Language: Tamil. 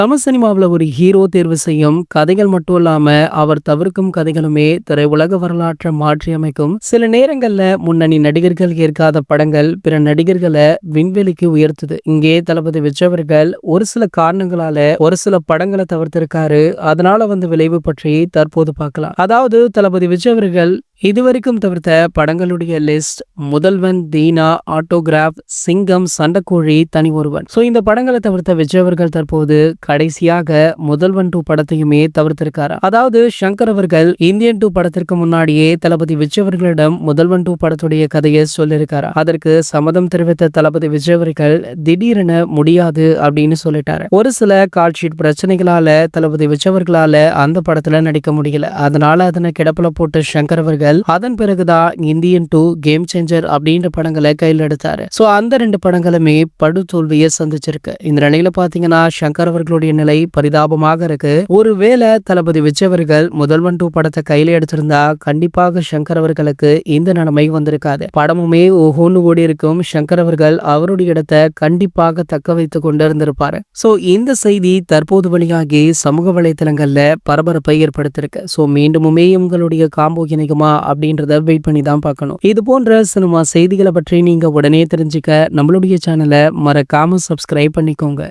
தமிழ் சினிமாவுல ஒரு ஹீரோ தேர்வு செய்யும் கதைகள் மட்டும் இல்லாம அவர் தவிர்க்கும் கதைகளுமே திரையுலக வரலாற்றை மாற்றி அமைக்கும். சில நேரங்கள்ல முன்னணி நடிகர்கள் ஏற்காத படங்கள் பிற நடிகர்களை விண்வெளிக்கு உயர்த்துது. இங்கே தளபதி விஜய் அவர்கள் ஒரு சில காரணங்களால ஒரு சில படங்களை தவிர்த்திருக்காரு. அதனால விளைவு பற்றி தற்போது பார்க்கலாம். அதாவது தளபதி விஜய் அவர்கள் இதுவரைக்கும் தவிர்த்த படங்களுடைய லிஸ்ட்: முதல்வன், தீனா, ஆட்டோகிராஃப், சிங்கம், சண்டைக்கோழி, தனி ஒருவன். இந்த படங்களை தவிர்த்த விஜய் அவர்கள் தற்போது கடைசியாக முதல்வன் 2 படத்தையுமே தவிர்த்திருக்காரு. அதாவது சங்கர் அவர்கள் இந்தியன் 2 படத்திற்கு முன்னாடியே தளபதி விஜய் அவர்களிடம் முதல்வன் 2 படத்துடைய கதையை சொல்லியிருக்காரு. அதற்கு சம்மதம் தெரிவித்த தளபதி விஜய் அவர்கள் திடீரென முடியாது அப்படின்னு சொல்லிட்டாரு. ஒரு சில கால்ஷீட் பிரச்சனைகளால தளபதி விஜய் அவர்களால அந்த படத்துல நடிக்க முடியல. அதனால அதனை கிடப்புல போட்டு சங்கர் அவர்கள் அதன் பிறகுதான் இந்தியன் 2, கேம் சேஞ்சர் அப்படின்ற படங்களை கையில் எடுத்தாரு. அந்த 2 படங்களுமே படு தோல்வியை சந்திச்சிருக்கு. இந்த நிலையில பாத்தீங்கன்னா சங்கர் அவர்களுடைய நிலை பரிதாபமாக இருக்கு. ஒருவேளை தளபதி விஜய் அவர்கள் முதல்வன் 2 படத்தை கையில எடுத்திருந்தா கண்டிப்பாக சங்கர் அவர்களுக்கு இந்த நிலைமை வந்திருக்காது. படமுமே ஒவ்வொன்று ஓடி இருக்கும். சங்கர் அவர்கள் அவருடைய இடத்தை கண்டிப்பாக தக்க வைத்துக் கொண்டு இருந்திருப்பாரு. இந்த செய்தி தற்போது வெளியாகி சமூக வலைதளங்கள்ல பரபரப்பை ஏற்படுத்திருக்கு. மீண்டுமே உங்களுடைய காம்போ இணைக்குமா அப்படின்றத வெயிட் பண்ணி தான் பார்க்கணும். இது போன்ற சினிமா செய்திகளை பற்றி நீங்க உடனே தெரிஞ்சுக்க நம்மளுடைய சேனலை மறக்காம சப்ஸ்கிரைப் பண்ணிக்கோங்க.